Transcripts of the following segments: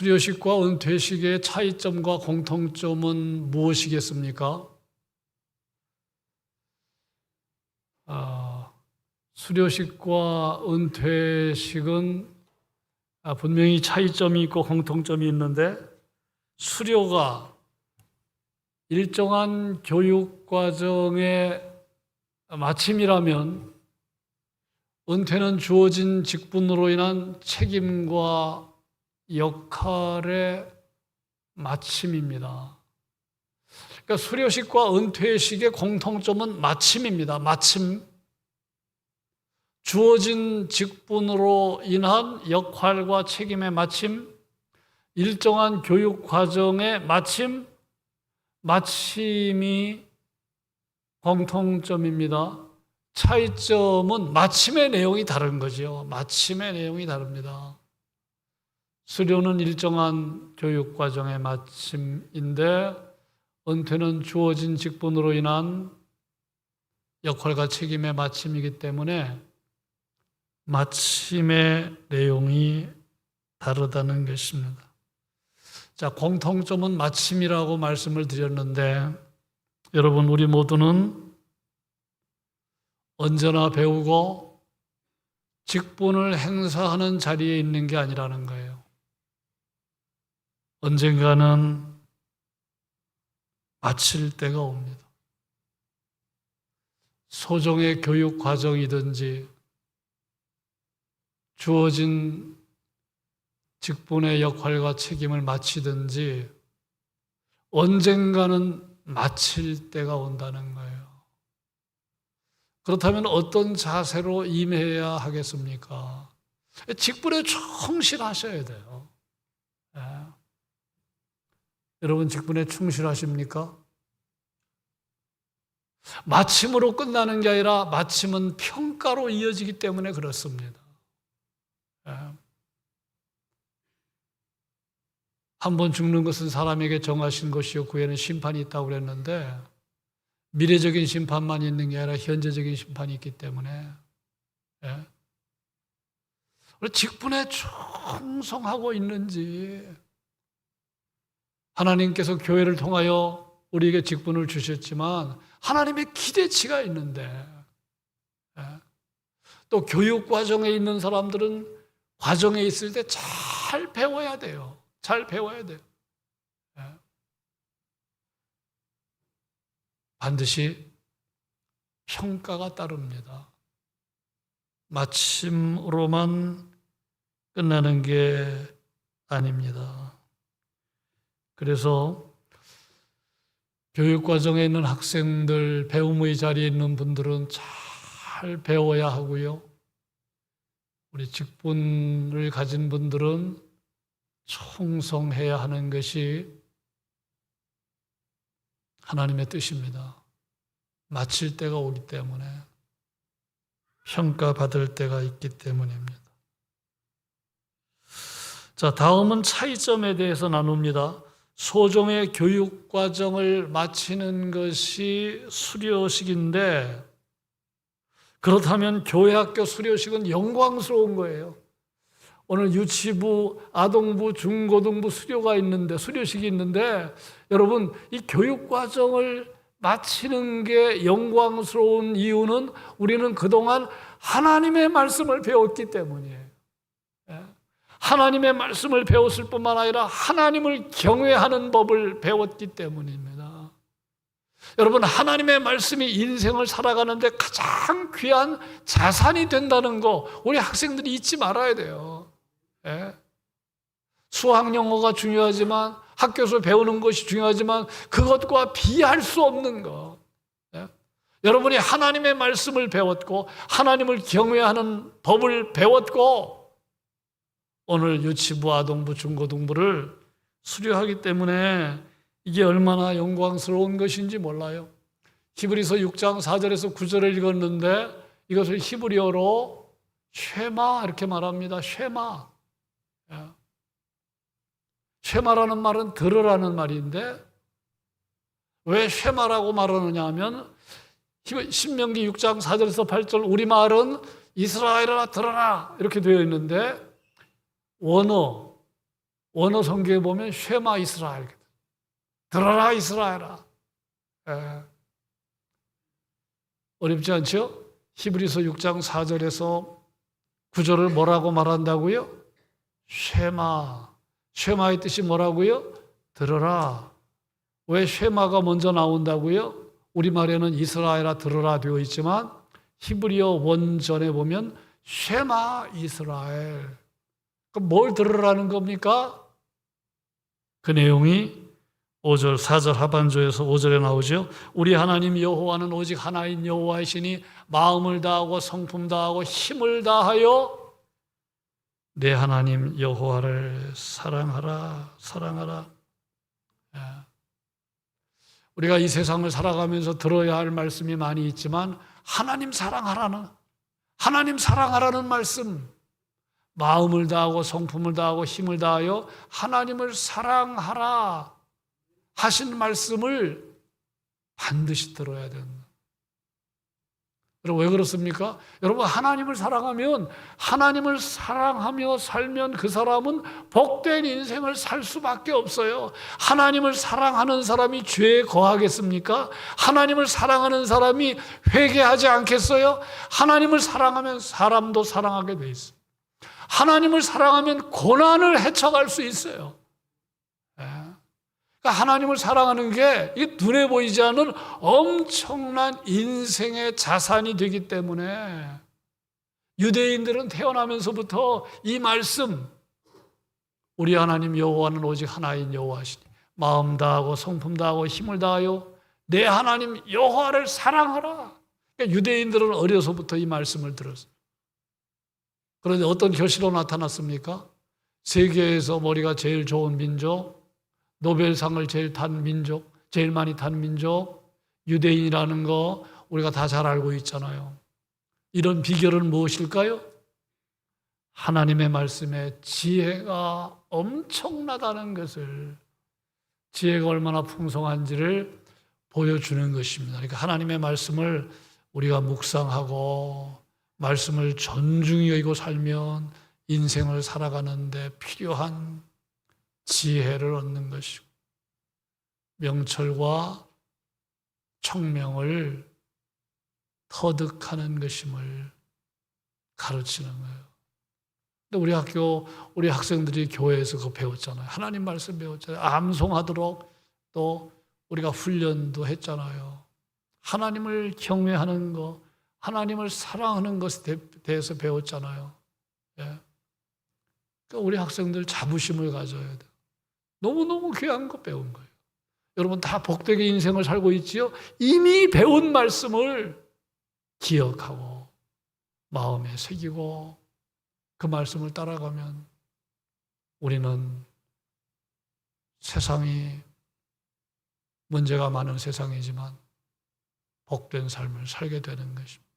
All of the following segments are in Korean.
수료식과 은퇴식의 차이점과 공통점은 무엇이겠습니까? 수료식과 은퇴식은 분명히 차이점이 있고 공통점이 있는데, 수료가 일정한 교육 과정의 마침이라면 은퇴는 주어진 직분으로 인한 책임과 역할의 마침입니다. 그러니까 수료식과 은퇴식의 공통점은 마침입니다. 마침. 주어진 직분으로 인한 역할과 책임의 마침, 일정한 교육 과정의 마침이 공통점입니다. 차이점은 마침의 내용이 다른 거죠. 마침의 내용이 다릅니다. 수료는 일정한 교육 과정의 마침인데, 은퇴는 주어진 직분으로 인한 역할과 책임의 마침이기 때문에 마침의 내용이 다르다는 것입니다. 자, 공통점은 마침이라고 말씀을 드렸는데, 여러분, 우리 모두는 언제나 배우고 직분을 행사하는 자리에 있는 게 아니라는 거예요. 언젠가는 마칠 때가 옵니다. 소정의 교육 과정이든지 주어진 직분의 역할과 책임을 마치든지 언젠가는 마칠 때가 온다는 거예요. 그렇다면 어떤 자세로 임해야 하겠습니까? 직분에 충실하셔야 돼요. 네. 여러분, 직분에 충실하십니까? 마침으로 끝나는 게 아니라 마침은 평가로 이어지기 때문에 그렇습니다. 한 번 죽는 것은 사람에게 정하신 것이요 후에는 심판이 있다고 그랬는데, 미래적인 심판만 있는 게 아니라 현재적인 심판이 있기 때문에 직분에 충성하고 있는지, 하나님께서 교회를 통하여 우리에게 직분을 주셨지만 하나님의 기대치가 있는데, 또 교육 과정에 있는 사람들은 과정에 있을 때 잘 배워야 돼요. 잘 배워야 돼요. 반드시 평가가 따릅니다. 마침으로만 끝나는 게 아닙니다. 그래서 교육 과정에 있는 학생들, 배움의 자리에 있는 분들은 잘 배워야 하고요. 우리 직분을 가진 분들은 충성해야 하는 것이 하나님의 뜻입니다. 마칠 때가 오기 때문에, 평가받을 때가 있기 때문입니다. 자, 다음은 차이점에 대해서 나눕니다. 소정의 교육 과정을 마치는 것이 수료식인데, 그렇다면 교회 학교 수료식은 영광스러운 거예요. 오늘 유치부, 아동부, 중고등부 수료가 있는데, 수료식이 있는데, 여러분, 이 교육 과정을 마치는 게 영광스러운 이유는 우리는 그동안 하나님의 말씀을 배웠기 때문이에요. 하나님의 말씀을 배웠을 뿐만 아니라 하나님을 경외하는 법을 배웠기 때문입니다. 여러분, 하나님의 말씀이 인생을 살아가는데 가장 귀한 자산이 된다는 거 우리 학생들이 잊지 말아야 돼요. 수학 영어가 중요하지만, 학교에서 배우는 것이 중요하지만 그것과 비할 수 없는 것. 여러분이 하나님의 말씀을 배웠고 하나님을 경외하는 법을 배웠고 오늘 유치부, 아동부, 중고등부를 수료하기 때문에 이게 얼마나 영광스러운 것인지 몰라요. 히브리서 6장 4절에서 9절을 읽었는데 이것을 히브리어로 쉐마 이렇게 말합니다. 쉐마. 쉐마라는 말은 들으라는 말인데, 왜 쉐마라고 말하느냐 하면 신명기 6장 4절에서 8절 우리말은 이스라엘아 들어라 이렇게 되어 있는데, 원어 원어 성경에 보면 쉐마 이스라엘, 들어라 이스라엘아. 예. 어렵지 않죠? 히브리서 6장 4절에서 9절을 뭐라고 말한다고요? 쉐마. 쉐마의 뜻이 뭐라고요? 들어라. 왜 쉐마가 먼저 나온다고요? 우리말에는 이스라엘아 들어라 되어 있지만 히브리어 원전에 보면 쉐마 이스라엘. 그럼 뭘 들으라는 겁니까? 그 내용이 5절, 4절 하반조에서 5절에 나오죠. 우리 하나님 여호와는 오직 하나인 여호와이시니 마음을 다하고 성품 다하고 힘을 다하여 내 하나님 여호와를 사랑하라, 사랑하라. 우리가 이 세상을 살아가면서 들어야 할 말씀이 많이 있지만 하나님 사랑하라는 말씀, 마음을 다하고 성품을 다하고 힘을 다하여 하나님을 사랑하라 하신 말씀을 반드시 들어야 된다. 여러분 왜 그렇습니까? 여러분 하나님을 사랑하면 하나님을 사랑하며 살면 그 사람은 복된 인생을 살 수밖에 없어요. 하나님을 사랑하는 사람이 죄에 거하겠습니까? 하나님을 사랑하는 사람이 회개하지 않겠어요? 하나님을 사랑하면 사람도 사랑하게 돼 있어요. 하나님을 사랑하면 고난을 헤쳐갈 수 있어요. 그러니까 하나님을 사랑하는 게 눈에 보이지 않는 엄청난 인생의 자산이 되기 때문에 유대인들은 태어나면서부터 이 말씀, 우리 하나님 여호와는 오직 하나인 여호와시니 마음 다하고 성품 다하고 힘을 다하여 내 하나님 여호와를 사랑하라. 그러니까 유대인들은 어려서부터 이 말씀을 들었어요. 그런데 어떤 결실로 나타났습니까? 세계에서 머리가 제일 좋은 민족, 노벨상을 제일 탄 민족, 제일 많이 탄 민족, 유대인이라는 거 우리가 다 잘 알고 있잖아요. 이런 비결은 무엇일까요? 하나님의 말씀에 지혜가 엄청나다는 것을, 지혜가 얼마나 풍성한지를 보여주는 것입니다. 그러니까 하나님의 말씀을 우리가 묵상하고 말씀을 존중히 여기고 살면 인생을 살아가는 데 필요한 지혜를 얻는 것이고 명철과 총명을 터득하는 것임을 가르치는 거예요. 근데 우리 학생들이 교회에서 그거 배웠잖아요. 하나님 말씀 배웠잖아요. 암송하도록 또 우리가 훈련도 했잖아요. 하나님을 경외하는 것, 하나님을 사랑하는 것에 대해서 배웠잖아요. 예. 그러니까 우리 학생들 자부심을 가져야 돼요. 너무너무 귀한 거 배운 거예요. 여러분 다 복되게 인생을 살고 있지요? 이미 배운 말씀을 기억하고 마음에 새기고 그 말씀을 따라가면 우리는 세상이 문제가 많은 세상이지만 복된 삶을 살게 되는 것입니다.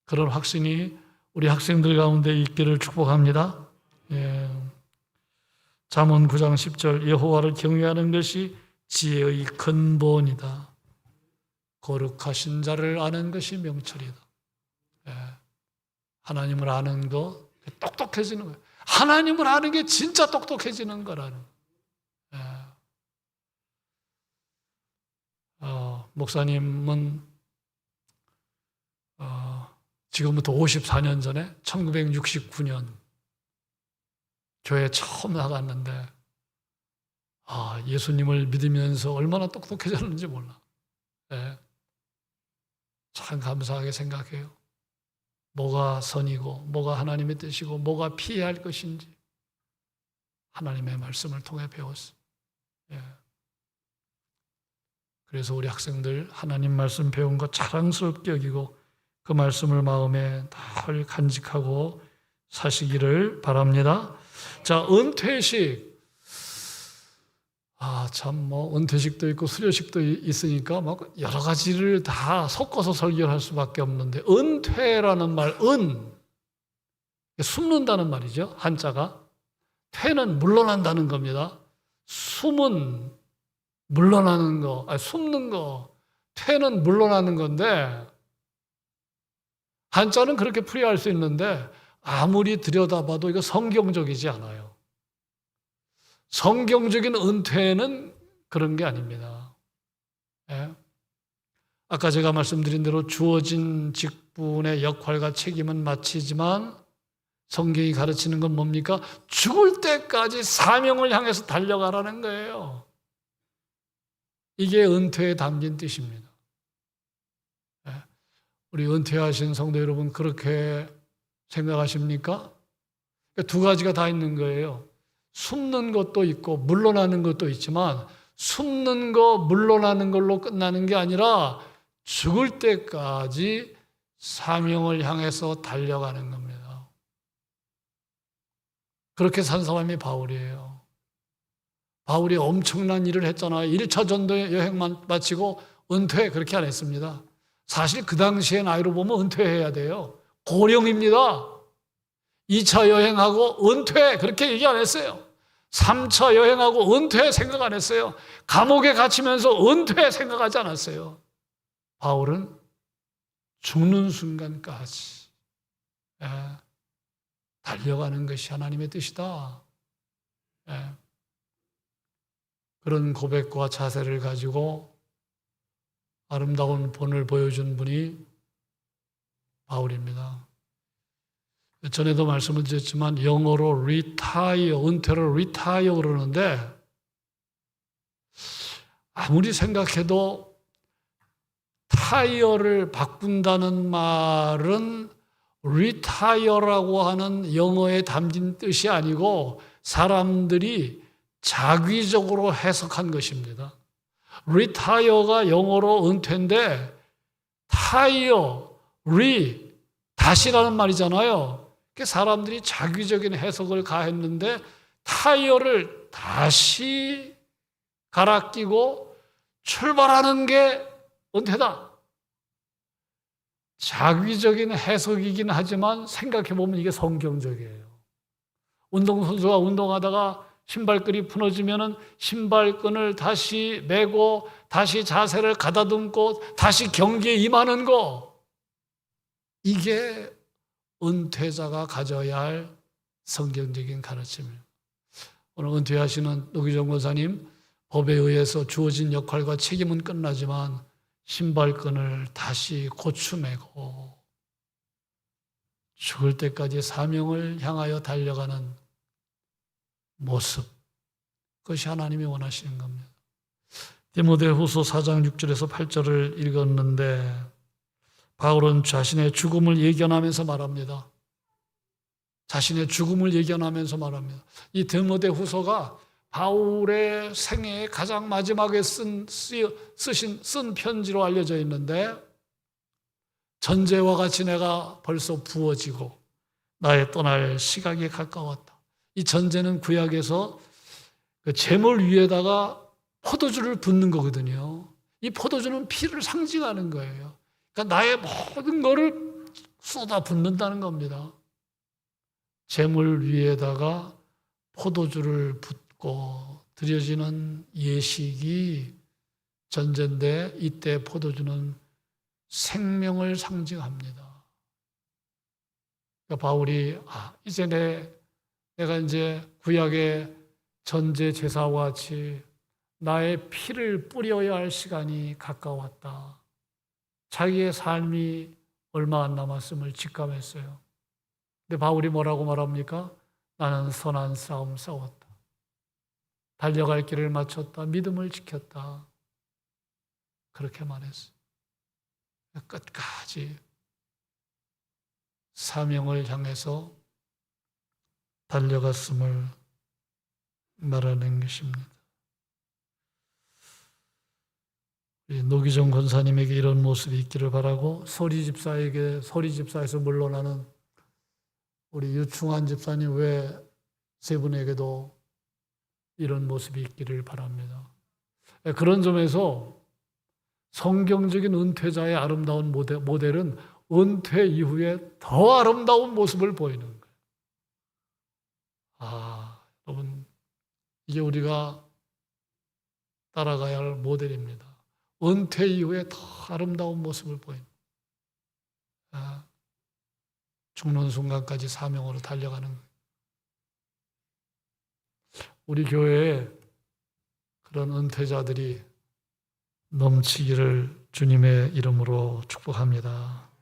그런 확신이 우리 학생들 가운데 있기를 축복합니다. 예. 잠언 9장 10절 여호와를 경외하는 것이 지혜의 근본이다. 거룩하신 자를 아는 것이 명철이다. 예. 하나님을 아는 거 똑똑해지는 거예요. 하나님을 아는 게 진짜 똑똑해지는 거라는 거예요. 목사님은 지금부터 54년 전에 1969년 교회에 처음 나갔는데 예수님을 믿으면서 얼마나 똑똑해졌는지 몰라. 네. 참 감사하게 생각해요. 뭐가 선이고 뭐가 하나님의 뜻이고 뭐가 피해야 할 것인지 하나님의 말씀을 통해 배웠어요. 예. 그래서 우리 학생들 하나님 말씀 배운 거 자랑스럽게 여기고 그 말씀을 마음에 늘 간직하고 사시기를 바랍니다. 자, 은퇴식. 은퇴식도 있고 수료식도 있으니까 막 여러 가지를 다 섞어서 설교할 수밖에 없는데 은퇴라는 말, 숨는다는 말이죠. 한자가. 퇴는 물러난다는 겁니다. 숨은 물러나는 거, 숨는 거. 퇴는 물러나는 건데 한자는 그렇게 풀이할 수 있는데 아무리 들여다봐도 이거 성경적이지 않아요. 성경적인 은퇴는 그런 게 아닙니다. 예? 아까 제가 말씀드린 대로 주어진 직분의 역할과 책임은 마치지만 성경이 가르치는 건 뭡니까? 죽을 때까지 사명을 향해서 달려가라는 거예요. 이게 은퇴에 담긴 뜻입니다. 우리 은퇴하신 성도 여러분 그렇게 생각하십니까? 두 가지가 다 있는 거예요. 숨는 것도 있고 물러나는 것도 있지만 숨는 거, 물러나는 걸로 끝나는 게 아니라 죽을 때까지 사명을 향해서 달려가는 겁니다. 그렇게 산 사람이 바울이에요. 바울이 엄청난 일을 했잖아요. 1차 전도 여행만 마치고 은퇴 그렇게 안 했습니다. 사실 그 당시에 나이로 보면 은퇴해야 돼요. 고령입니다. 2차 여행하고 은퇴 그렇게 얘기 안 했어요. 3차 여행하고 은퇴 생각 안 했어요. 감옥에 갇히면서 은퇴 생각하지 않았어요. 바울은 죽는 순간까지 달려가는 것이 하나님의 뜻이다. 그런 고백과 자세를 가지고 아름다운 본을 보여준 분이 바울입니다. 전에도 말씀을 드렸지만 영어로 retire, 은퇴를 retire 그러는데 아무리 생각해도 타이어를 바꾼다는 말은 retire라고 하는 영어에 담긴 뜻이 아니고 사람들이 자기적으로 해석한 것입니다. retire가 영어로 은퇴인데 타이어, 다시라는 말이잖아요. 사람들이 자기적인 해석을 가했는데 타이어를 다시 갈아 끼고 출발하는 게 은퇴다. 자기적인 해석이긴 하지만 생각해보면 이게 성경적이에요. 운동선수가 운동하다가 신발끈이 부러지면 신발끈을 다시 매고 다시 자세를 가다듬고 다시 경기에 임하는 거. 이게 은퇴자가 가져야 할 성경적인 가르침이에요. 오늘 은퇴하시는 노기정 권사님, 법에 의해서 주어진 역할과 책임은 끝나지만 신발끈을 다시 고추매고 죽을 때까지 사명을 향하여 달려가는 모습, 그것이 하나님이 원하시는 겁니다. 디모데후서 4장 6절에서 8절을 읽었는데 바울은 자신의 죽음을 예견하면서 말합니다. 자신의 죽음을 예견하면서 말합니다. 이 디모데후서가 바울의 생애의 가장 마지막에 쓴 편지로 알려져 있는데 전제와 같이 내가 벌써 부어지고 나의 떠날 시각이 가까웠다. 이 전제는 구약에서 그 제물 위에다가 포도주를 붓는 거거든요. 이 포도주는 피를 상징하는 거예요. 그러니까 나의 모든 거를 쏟아 붓는다는 겁니다. 제물 위에다가 포도주를 붓고 드려지는 예식이 전제인데 이때 포도주는 생명을 상징합니다. 그러니까 바울이 이제 내가 이제 구약의 전제 제사와 같이 나의 피를 뿌려야 할 시간이 가까웠다. 자기의 삶이 얼마 안 남았음을 직감했어요. 근데 바울이 뭐라고 말합니까? 나는 선한 싸움 싸웠다. 달려갈 길을 마쳤다. 믿음을 지켰다. 그렇게 말했어요. 끝까지 사명을 향해서 달려갔음을 말하는 것입니다. 노기정 권사님에게 이런 모습이 있기를 바라고 소리집사에서 물러나는 우리 유충환 집사님 외 세 분에게도 이런 모습이 있기를 바랍니다. 그런 점에서 성경적인 은퇴자의 아름다운 모델은 은퇴 이후에 더 아름다운 모습을 보이는 거예요. 여러분, 이게 우리가 따라가야 할 모델입니다. 은퇴 이후에 더 아름다운 모습을 보이는 죽는 순간까지 사명으로 달려가는 거예요. 우리 교회에 그런 은퇴자들이 넘치기를 주님의 이름으로 축복합니다.